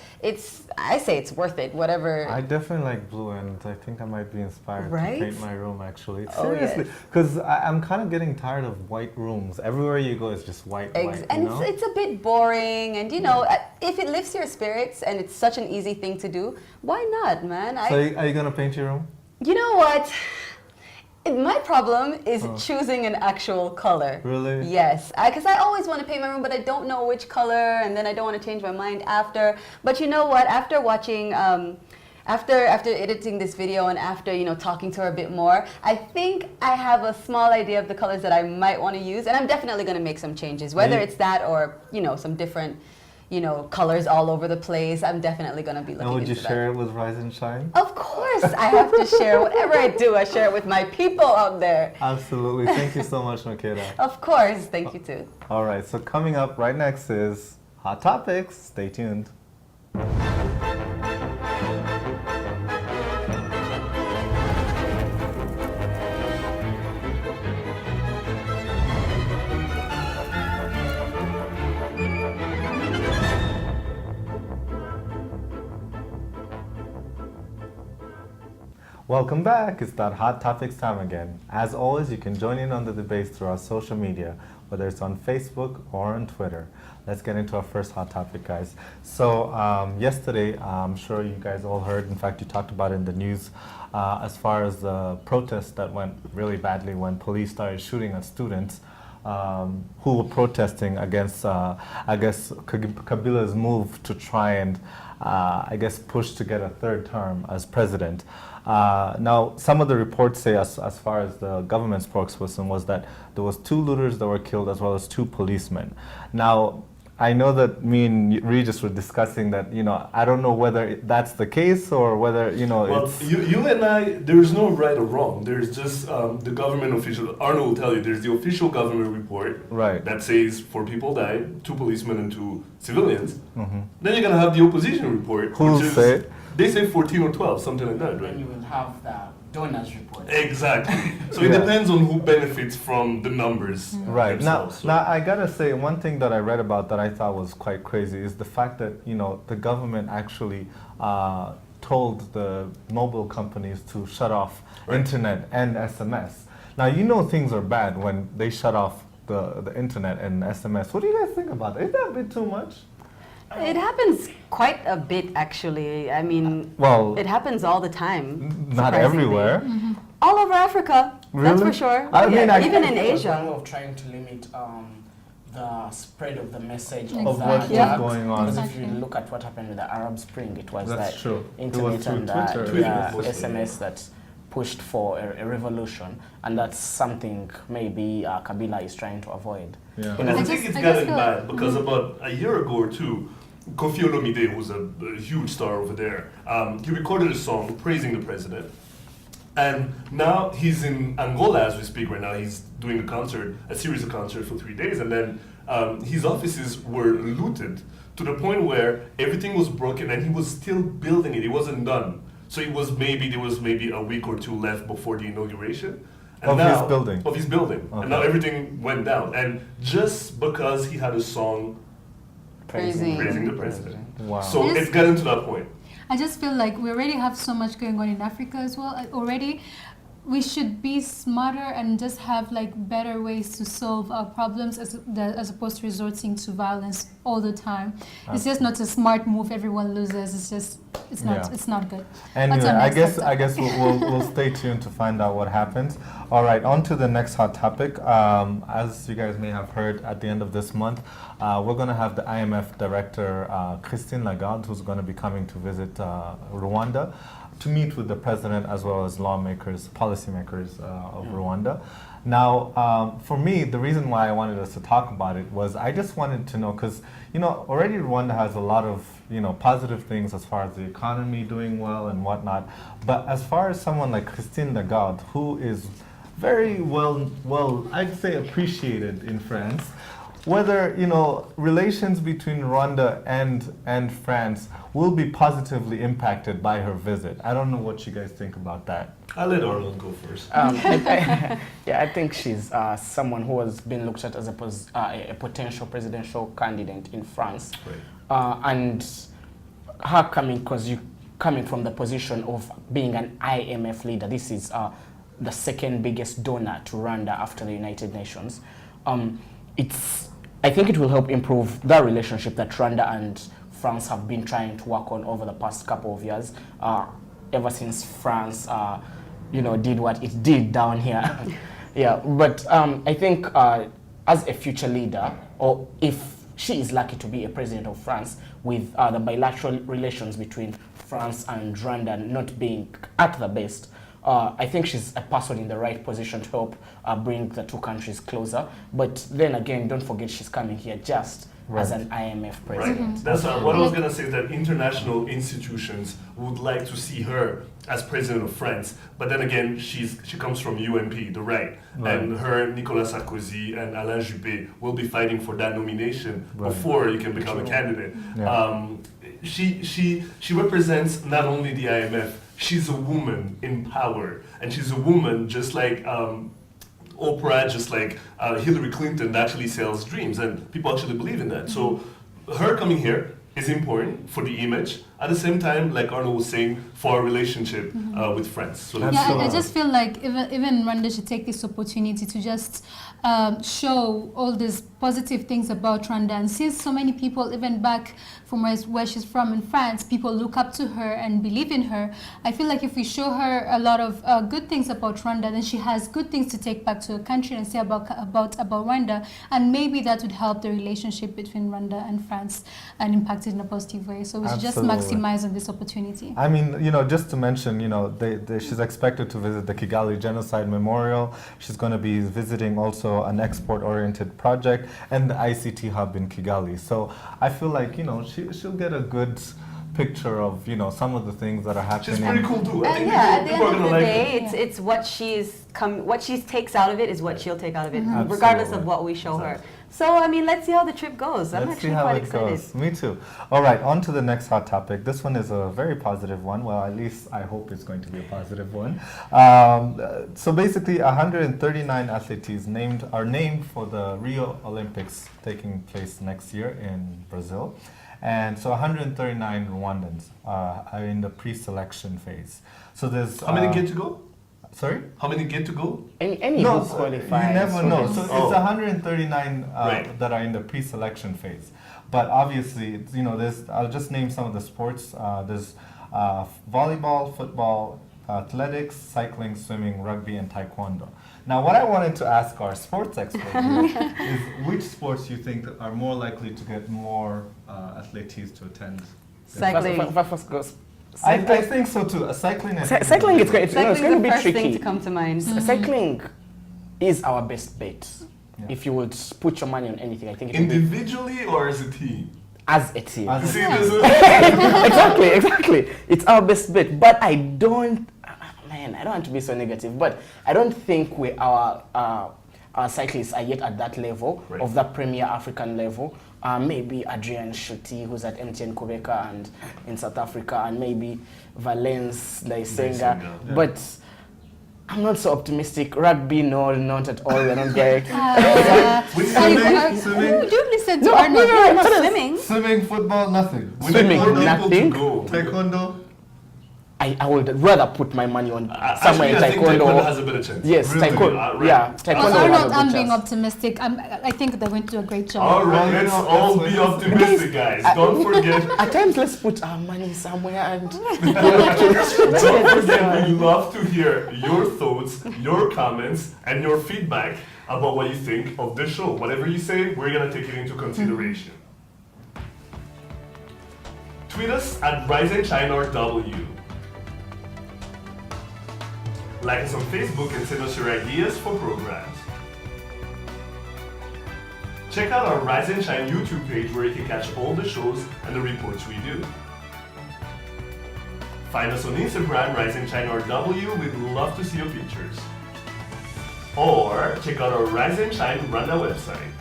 I say it's worth it, whatever.
I definitely like blue, and I think I might be inspired to paint my room, actually.
Oh,
seriously, because I'm kind of getting tired of white rooms. Everywhere you go, it's just white,
and it's a bit boring, and you know, if it lifts your spirits and it's such an easy thing to do, why not, man?
So are you gonna paint your room?
You know what? My problem is choosing an actual color.
Really?
Yes, because I always want to paint my room, but I don't know which color, and then I don't want to change my mind after. But you know what? After watching, after editing this video, and after, you know, talking to her a bit more, I think I have a small idea of the colors that I might want to use, and I'm definitely going to make some changes, whether it's that or, you know, some different, you know, colors all over the place. I'm definitely going to be looking into that.
And would you share it with Rise and Shine?
Of course, I have to share whatever I do. I share it with my people out there.
Absolutely. Thank you so much, Makeda.
Of course. Thank you too.
All right. So coming up right next is Hot Topics. Stay tuned. Welcome back. It's that hot topics time again. As always, you can join in on the debates through our social media, whether it's on Facebook or on Twitter. Let's get into our first hot topic, guys. So yesterday, I'm sure you guys all heard, in fact, you talked about it in the news, as far as the protest that went really badly when police started shooting at students who were protesting against, I guess, Kabila's move to try and, I guess, push to get a third term as president. Now, some of the reports say, as far as the government spokesperson, was that there was 2 looters that were killed as well as 2 policemen. Now, I know that me and Regis were discussing that, I don't know whether that's the case or whether,
Well,
it's...
you and I, there's no right or wrong. There's just the government official. Arno will tell you there's the official government report that says 4 people died, 2 policemen and 2 civilians.
Mm-hmm.
Then you're going to have the opposition report.
Who say?
They say 14 or 12, something like that, right?
And you will have the donors report.
Exactly. So it depends on who benefits from the numbers.
Right. Now, I gotta say, one thing that I read about that I thought was quite crazy is the fact that, the government actually told the mobile companies to shut off internet and SMS. Now, things are bad when they shut off the internet and SMS. What do you guys think about that? Is that a bit too much?
It happens quite a bit, actually. I mean, it happens all the time.
Not everywhere.
Mm-hmm. All over Africa, that's for sure. Even in Asia.
One way of trying to limit the spread of the message
of what's going on.
Because if you look at what happened with the Arab Spring, it was internet and SMS that pushed for a revolution, and that's something maybe Kabila is trying to avoid.
Yeah. I think it's gotten bad because about a year ago or 2, Kofi Olomide, who's a huge star over there, he recorded a song praising the president. And now he's in Angola as we speak right now. He's doing a series of concerts for 3 days. And then his offices were looted to the point where everything was broken and he was still building it. It wasn't done. So there was maybe a week or 2 left before the inauguration. And
his building.
Of his building. Okay. And now everything went down. And just because he had a song praising the president.
Wow.
So it's gotten to that point.
I just feel like we already have so much going on in Africa as well. Already, we should be smarter and just have better ways to solve our problems as opposed to resorting to violence all the time. It's just not a smart move. Everyone loses. It's not good.
Anyway, I guess we'll stay tuned to find out what happens. All right, on to the next hot topic. As you guys may have heard, at the end of this month, we're going to have the IMF director, Christine Lagarde, who's going to be coming to visit Rwanda to meet with the president as well as lawmakers, policymakers of Rwanda. Now, for me, the reason why I wanted us to talk about it was I just wanted to know, because, already Rwanda has a lot of, positive things as far as the economy doing well and whatnot. But as far as someone like Christine Lagarde, who is very well, I'd say appreciated in France, whether relations between Rwanda and France will be positively impacted by her visit. I don't know what you guys think about that.
I'll let Arlen go first.
I think she's someone who has been looked at as a potential presidential candidate in France, and her coming from the position of being an IMF leader. This is the second biggest donor to Rwanda after the United Nations. I think it will help improve the relationship that Rwanda and France have been trying to work on over the past couple of years, ever since France, did what it did down here. But I think as a future leader, or if she is lucky to be a president of France, with the bilateral relations between France and Rwanda not being at the best, I think she's a person in the right position to help bring the 2 countries closer. But then again, don't forget she's coming here just as an IMF president.
Right. That's what I was going to say, that international institutions would like to see her as president of France. But then again, she comes from UMP, the right. And her, Nicolas Sarkozy and Alain Juppé will be fighting for that nomination before you can become a candidate.
Yeah.
She represents not only the IMF, she's a woman in power. And she's a woman just like Oprah, just like Hillary Clinton, that actually sells dreams, and people actually believe in that. So her coming here is important for the image, at the same time, like Arno was saying, for a relationship with friends. So let's
Yeah, I just feel like even Rwanda should take this opportunity to just show all these positive things about Rwanda. And since so many people, even back from where she's from in France, people look up to her and believe in her, I feel like if we show her a lot of good things about Rwanda, then she has good things to take back to her country and say about Rwanda, and maybe that would help the relationship between Rwanda and France and impact it in a positive way. So we should just maximize on this opportunity.
I mean, you know, just to mention, you know, she's expected to visit the Kigali Genocide Memorial. She's going to be visiting also an export-oriented project and the ICT hub in Kigali. So I feel like, you know, she'll get a good picture of, you know, some of the things that are happening.
She's pretty cool too. I think
at the
people are
end of
gonna
the
like
day,
it.
it's what she takes out of it is what she'll take out of it, regardless of what we show her. So, I mean, let's see how the trip goes. I'm
Let's see
actually
how
quite
it
excited.
goes. Me too. All right, on to the next hot topic. This one is a very positive one. Well, at least I hope it's going to be a positive one. So basically, 139 athletes are named for the Rio Olympics taking place next year in Brazil. And so 139 Rwandans are in the pre-selection phase. So there's...
How many get to go?
Sorry?
How many get to go?
Any
No,
who qualifies.
you never know. So it's
Oh.
139
Right.
that are in the pre-selection phase. But obviously, it's, you know, I'll just name some of the sports. There's volleyball, football, athletics, cycling, swimming, rugby, and taekwondo. Now, what I wanted to ask our sports expert here is which sports you think are more likely to get more athletes to attend?
Cycling.
First goes.
I think so too. Cycling.
Cycling is great.
Cycling
It's going to
is
be
the first
tricky.
thing to come to mind.
Cycling is our best bet.
Yeah.
If you would put your money on anything, I think it would be
Individually or as a team?
as a team.
As a
See,
team.
this is
Exactly. It's our best bet. But I don't want to be so negative, but I don't think our cyclists are yet at that level,
Right.
of that premier African level. Maybe Adrian Shuti, who's at MTN Kubeka and in South Africa, and maybe Valence Ndaisenga.
Yeah.
But I'm not so optimistic. Rugby, no, not at all. We're not great.
Swimming?
Do listen to
No,
Arnold?
no,
Not
no.
swimming.
Swimming, football, nothing.
We need
Swimming,
more people
nothing.
to go.
Taekwondo.
I would rather put my money on somewhere in
Actually, I think Taekwondo
Taekwondo.
has a better chance.
Yes,
Really?
Taekwondo.
Right.
Yeah, Taekwondo.
Well,
will have a
Arnold,
good
I'm being
chance.
optimistic. I think they're going to do a great job.
All right, let's
Well,
all
that's
be
what-
optimistic, guys. Don't forget.
At times, let's put our money somewhere and
Don't forget, we love to hear your thoughts, your comments, and your feedback about what you think of this show. Whatever you say, we're gonna take it into consideration. Tweet us at RiseandShineRW. Like us on Facebook and send us your ideas for programs. Check out our Rise and Shine YouTube page where you can catch all the shows and the reports we do. Find us on Instagram, Rise and Shine RW. We'd love to see your pictures. Or check out our Rise and Shine Rwanda website.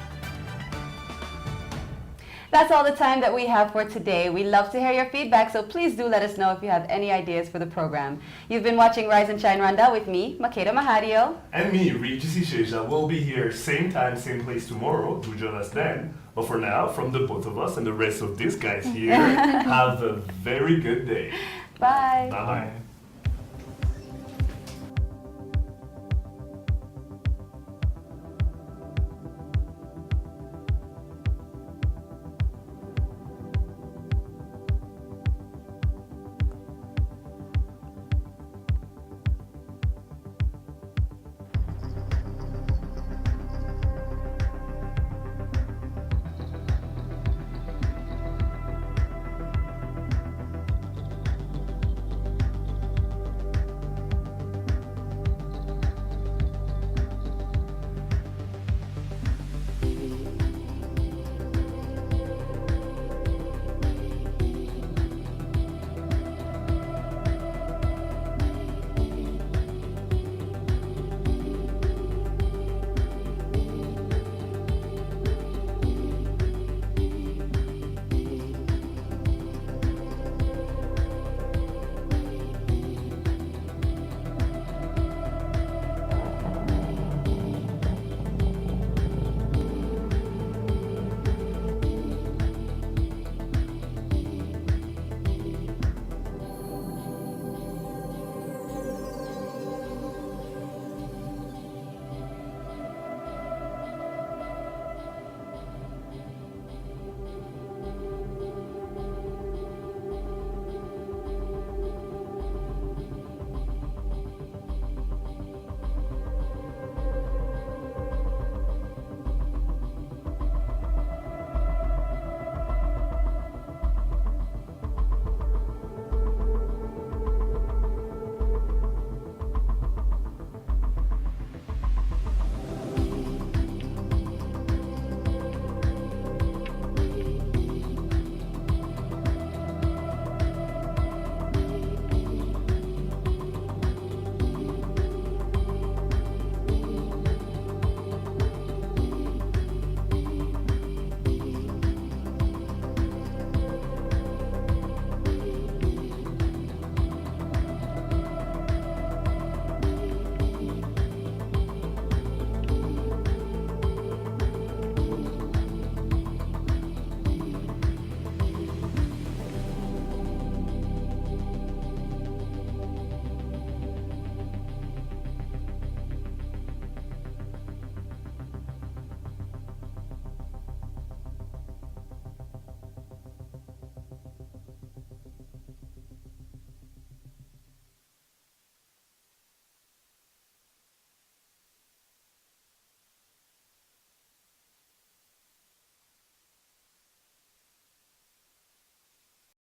That's all the time that we have for today. We love to hear your feedback, so please do let us know if you have any ideas for the program. You've been watching Rise and Shine Rwanda with me, Makeda Mahario.
And me, Regis Isheja, will be here same time, same place tomorrow. Do join us then. But for now, from the both of us and the rest of these guys here, have a very good day.
Bye.
Bye-bye.